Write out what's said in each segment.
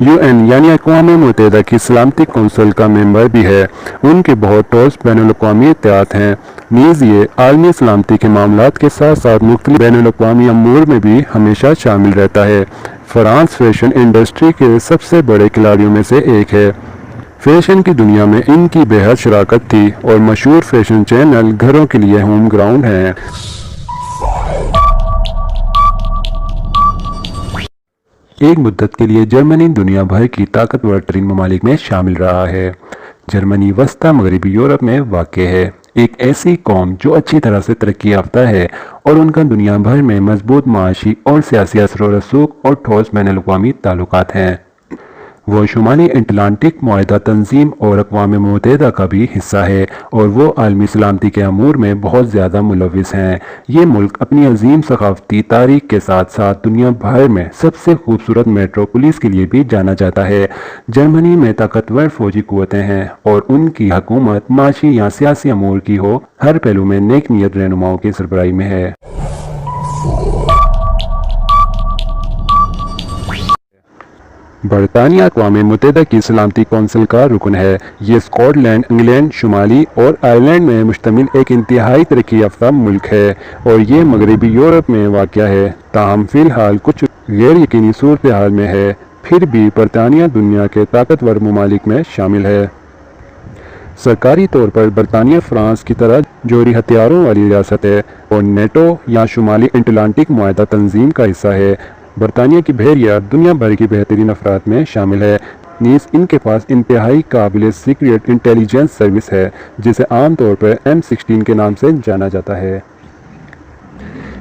UN یعنی اقوام متحدہ کی سلامتی کونسل کا ممبر بھی ہے۔ ان کے بہت ٹھوس بین الاقوامی اتحاد ہیں، نیز یہ عالمی سلامتی کے معاملات کے ساتھ ساتھ مختلف بین الاقوامی امور میں بھی ہمیشہ شامل رہتا ہے۔ فرانس فیشن انڈسٹری کے سب سے بڑے کھلاڑیوں میں سے ایک ہے۔ فیشن کی دنیا میں ان کی بے حد شراکت تھی اور مشہور فیشن چینل گھروں کے لیے ہوم گراؤنڈ ہیں۔ ایک مدت کے لیے جرمنی دنیا بھر کی طاقتور ترین ممالک میں شامل رہا ہے۔ جرمنی وسطی مغربی یورپ میں واقع ہے، ایک ایسی قوم جو اچھی طرح سے ترقی یافتہ ہے اور ان کا دنیا بھر میں مضبوط معاشی اور سیاسی اثر و رسوخ اور ٹھوس بین الاقوامی تعلقات ہیں۔ وہ شمالی اٹلانٹک معاہدہ تنظیم اور اقوام متحدہ کا بھی حصہ ہے اور وہ عالمی سلامتی کے امور میں بہت زیادہ ملوث ہیں۔ یہ ملک اپنی عظیم ثقافتی تاریخ کے ساتھ ساتھ دنیا بھر میں سب سے خوبصورت میٹروپولس کے لیے بھی جانا جاتا ہے۔ جرمنی میں طاقتور فوجی قوتیں ہیں اور ان کی حکومت معاشی یا سیاسی امور کی ہو ہر پہلو میں نیک نیت رہنماؤں کی سربراہی میں ہے۔ برطانیہ اقوام متحدہ کی سلامتی کونسل کا رکن ہے۔ یہ اسکاٹ لینڈ، انگلینڈ، شمالی اور آئرلینڈ میں مشتمل ایک انتہائی ترقی یافتہ ملک ہے اور یہ مغربی یورپ میں واقع ہے۔ تاہم فی الحال کچھ غیر یقینی صورتحال میں ہے، پھر بھی برطانیہ دنیا کے طاقتور ممالک میں شامل ہے۔ سرکاری طور پر برطانیہ فرانس کی طرح جوہری ہتھیاروں والی ریاست ہے اور نیٹو یا شمالی اٹلانٹک معاہدہ تنظیم کا حصہ ہے۔ برطانیہ کی بحریہ دنیا بھر کی بہترین افراد میں شامل ہے، نیز ان کے پاس انتہائی قابل سیکریٹ انٹیلیجنس سروس ہے جسے عام طور پر M16 کے نام سے جانا جاتا ہے۔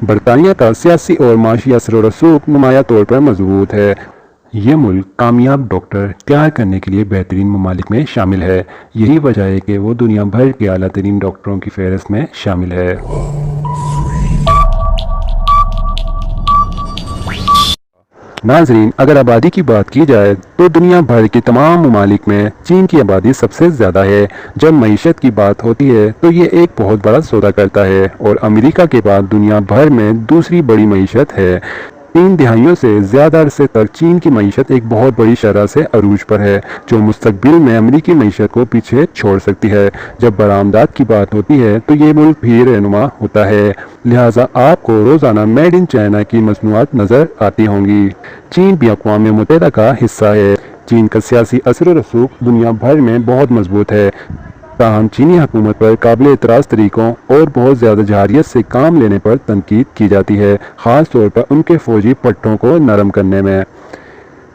برطانیہ کا سیاسی اور معاشی اثر و رسوخ نمایاں طور پر مضبوط ہے۔ یہ ملک کامیاب ڈاکٹر تیار کرنے کے لیے بہترین ممالک میں شامل ہے، یہی وجہ ہے کہ وہ دنیا بھر کے اعلیٰ ترین ڈاکٹروں کی فہرست میں شامل ہے۔ ناظرین، اگر آبادی کی بات کی جائے تو دنیا بھر کے تمام ممالک میں چین کی آبادی سب سے زیادہ ہے۔ جب معیشت کی بات ہوتی ہے تو یہ ایک بہت بڑا سودا کرتا ہے اور امریکہ کے بعد دنیا بھر میں دوسری بڑی معیشت ہے۔ 3 دہائیوں سے زیادہ عرصے تک چین کی معیشت ایک بہت بڑی شرح سے عروج پر ہے جو مستقبل میں امریکی معیشت کو پیچھے چھوڑ سکتی ہے۔ جب برآمدات کی بات ہوتی ہے تو یہ ملک بھی رہنما ہوتا ہے، لہٰذا آپ کو روزانہ میڈ ان چائنا کی مصنوعات نظر آتی ہوں گی۔ چین بھی اقوام متحدہ کا حصہ ہے۔ چین کا سیاسی اثر و رسوخ دنیا بھر میں بہت مضبوط ہے، تاہم چینی حکومت پر قابل اعتراض طریقوں اور بہت زیادہ جارحیت سے کام لینے پر تنقید کی جاتی ہے، خاص طور پر ان کے فوجی پٹھوں کو نرم کرنے میں۔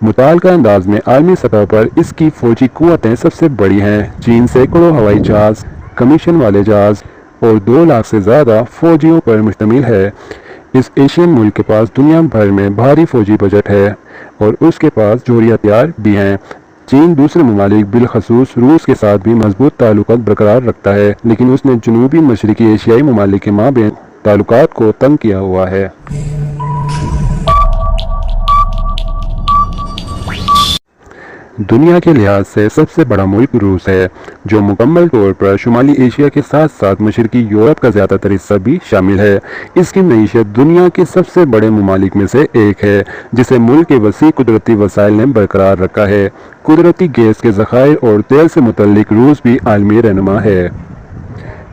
متعلقہ انداز میں عالمی سطح پر اس کی فوجی قوتیں سب سے بڑی ہیں۔ چین سینکڑوں ہوائی جہاز، کمیشن والے جہاز اور 2 لاکھ سے زیادہ فوجیوں پر مشتمل ہے۔ اس ایشین ملک کے پاس دنیا بھر میں بھاری فوجی بجٹ ہے اور اس کے پاس جوہری ہتھیار بھی ہیں۔ چین دوسرے ممالک بالخصوص روس کے ساتھ بھی مضبوط تعلقات برقرار رکھتا ہے، لیکن اس نے جنوبی مشرقی ایشیائی ممالک کے مابین تعلقات کو تنگ کیا ہوا ہے۔ دنیا کے لحاظ سے سب سے بڑا ملک روس ہے، جو مکمل طور پر شمالی ایشیا کے ساتھ ساتھ مشرقی یورپ کا زیادہ تر حصہ بھی شامل ہے۔ اس کی معیشت دنیا کے سب سے بڑے ممالک میں سے ایک ہے، جسے ملک کے وسیع قدرتی وسائل نے برقرار رکھا ہے۔ قدرتی گیس کے ذخائر اور تیل سے متعلق روس بھی عالمی رہنما ہے۔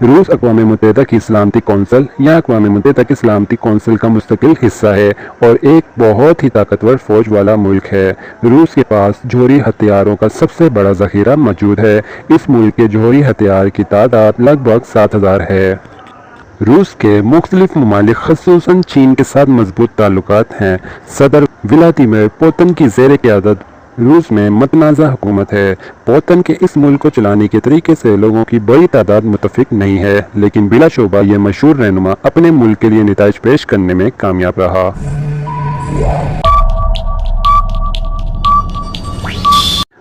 روس اقوام متحدہ کی سلامتی کونسل یا اقوام متحدہ کی سلامتی کونسل کا مستقل حصہ ہے اور ایک بہت ہی طاقتور فوج والا ملک ہے۔ روس کے پاس جوہری ہتھیاروں کا سب سے بڑا ذخیرہ موجود ہے۔ اس ملک کے جوہری ہتھیار کی تعداد لگ بھگ 7,000 ہے۔ روس کے مختلف ممالک خصوصاً چین کے ساتھ مضبوط تعلقات ہیں۔ صدر ولادیمیر پوتن کی زیر قیادت روس میں متنازع حکومت ہے۔ پوتن کے اس ملک کو چلانے کے طریقے سے لوگوں کی بڑی تعداد متفق نہیں ہے، لیکن بلا شبہ یہ مشہور رہنما اپنے ملک کے لیے نتائج پیش کرنے میں کامیاب رہا۔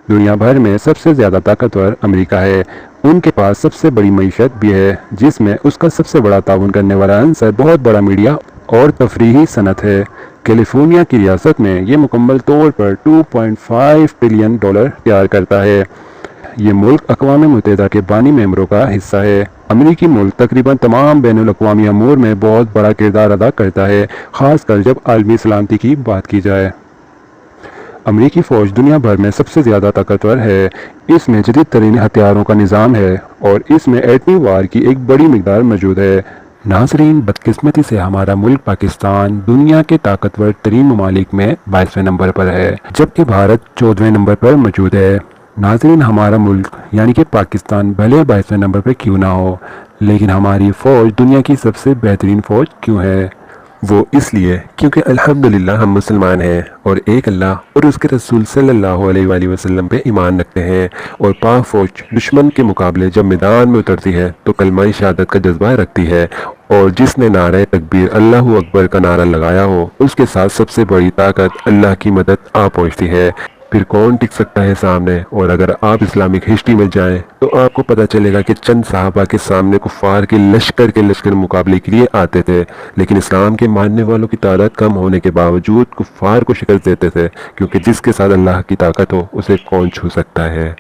دنیا بھر میں سب سے زیادہ طاقتور امریکہ ہے۔ ان کے پاس سب سے بڑی معیشت بھی ہے، جس میں اس کا سب سے بڑا تعاون کرنے والا عنصر بہت بڑا میڈیا اور تفریحی صنعت ہے۔ کیلیفورنیا کی ریاست میں یہ مکمل طور پر $2.5 بلین تیار کرتا ہے۔ یہ ملک اقوام متحدہ کے بانی ممبروں کا حصہ ہے۔ امریکی ملک تقریباً تمام بین الاقوامی امور میں بہت بڑا کردار ادا کرتا ہے، خاص کر جب عالمی سلامتی کی بات کی جائے۔ امریکی فوج دنیا بھر میں سب سے زیادہ طاقتور ہے، اس میں جدید ترین ہتھیاروں کا نظام ہے اور اس میں ایٹمی وار کی ایک بڑی مقدار موجود ہے۔ ناظرین، بدقسمتی سے ہمارا ملک پاکستان دنیا کے طاقتور ترین ممالک میں 22ویں نمبر پر ہے، جبکہ بھارت 14ویں نمبر پر موجود ہے۔ ناظرین، ہمارا ملک یعنی کہ پاکستان بھلے 22ویں نمبر پر کیوں نہ ہو، لیکن ہماری فوج دنیا کی سب سے بہترین فوج کیوں ہے؟ وہ اس لیے کیونکہ الحمدللہ ہم مسلمان ہیں اور ایک اللہ اور اس کے رسول صلی اللہ علیہ وآلہ وسلم پہ ایمان رکھتے ہیں، اور پاک فوج دشمن کے مقابلے جب میدان میں اترتی ہے تو کلمہ شہادت کا جذبہ رکھتی ہے، اور جس نے نعرہ تکبیر اللہ اکبر کا نعرہ لگایا ہو اس کے ساتھ سب سے بڑی طاقت اللہ کی مدد آ پہنچتی ہے۔ پھر کون ٹک سکتا ہے سامنے؟ اور اگر آپ اسلامک ہسٹری میں جائیں تو آپ کو پتہ چلے گا کہ چند صحابہ کے سامنے کفار کے لشکر مقابلے کے لیے آتے تھے، لیکن اسلام کے ماننے والوں کی تعداد کم ہونے کے باوجود کفار کو شکست دیتے تھے، کیونکہ جس کے ساتھ اللہ کی طاقت ہو اسے کون چھو سکتا ہے۔